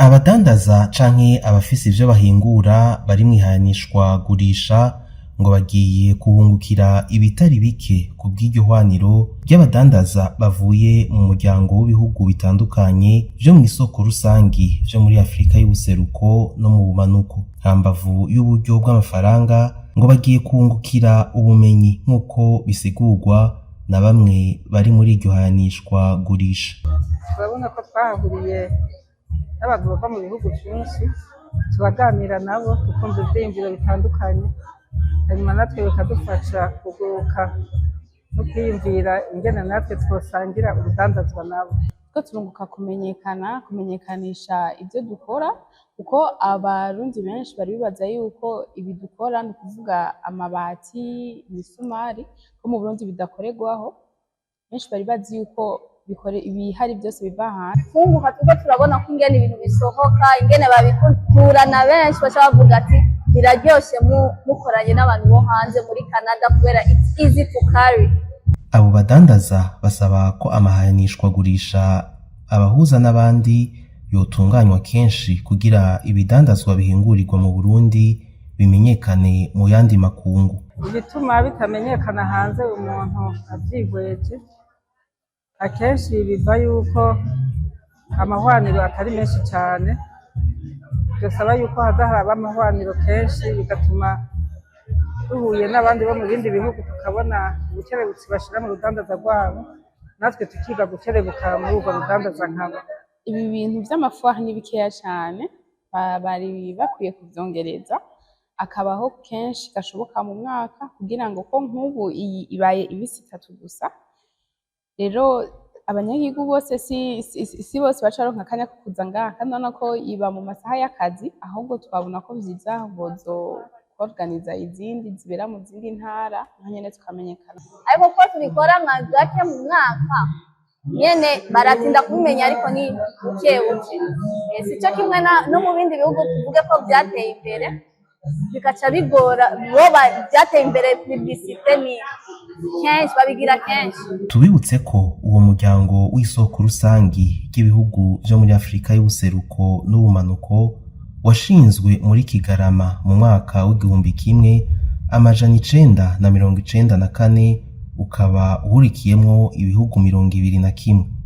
Abadandaza canke abafise ivyo bahingura bari mwihanishwa gurisha ngo bagiye kuhungukira ibitari bike ku bw'iryo hwaniro ry'abadandaza bavuye mu muryango w'ibihugu bitandukanye vyo mw'isoko rusangi vyo muri Afrika y'ubuseruko no mu bumanuko. Hambavu y'uburyo bw'amafaranga ngo bagiye kuhungukira ubumenyi nk'uko bisigurwa na bamwe bari muri iryo hanishwa gurisha. Turabona ko twahahuriye n'abantu bava mu bihugu vyinshi, turaganira nabo tukumva ivyiyumviro bitandukanye, hanyuma natwe bikadufasha kuguruka no kwiyumvira ingene natwe twosangira urudandazwa nabo. Ko turunguka kumenyekanisha ivyo dukora, kuko abarundi benshi bari bibaza yuko ibi dukora ni ukuvuga amabati, imisumari ko mu Burundi bidakorerwaho. Benshi bari bazi yuko ibihari byose biva hanze. Twunguka tuko turabona ko ingene ibintu bisohoka, ingene babikura na benshi bashaka bavuga ati biraryoshe mukoranye n'abantu bo hanze muri Canada kubera it's easy to carry. Abo badandaza basaba ko amahanishwa gurisha abahuza n'abandi yotunganywa kenshi kugira ibidandazwa bihingurirwa mu Burundi bimenyekane mu yandi makungu. Ibituma bitamenyekana hanze umuntu avyihweje akenshi biva yuko amahwaniro atari menshi cane, byosaba yuko haza haraba amahwaniro kenshi, bigatuma duhuye n'abandi bo mu bindi bihugu tukabona ubukerebutsi bashira mu rudandaza rwabo, natwe tukiga gukerebuka muri urwo rudandaza nkabo. Ibi bintu vy'amafuaha ni bikeya cane, bari bakwiye kuvyongereza akabaho kenshi gashoboka mu mwaka, kugira ngo ko nk'ubu ibaye ibisi 3 gusa. Rero abanyagihugu bose si bose bacaronka akanya ko kuza ngaha, kandi urabona ko iba mu masaha y'akazi, ahubwo twabona ko vyiza bozo organiza izindi zibera mu zindi ntara naho nyene tukamenyekana. Ariko ko tubikora nka gake mu mwaka nyene baratinda kubimenya, ariko ni bukebuke. Sico kimwe no mu bindi bihugu tuvuge ko vyateye imbere bikaca bigora boba byateye imbere, publicité ni kenshi babigira kenshi. Tubibutse ko uwo muryango w'isoko rusangi ry'ibihugu vyo muri Afrika y'ubuseruko n'ubumanuko washinzwe muri Kigarama mu mwaka w'1994, ukaba uhurikiyemwo ibihugu 21.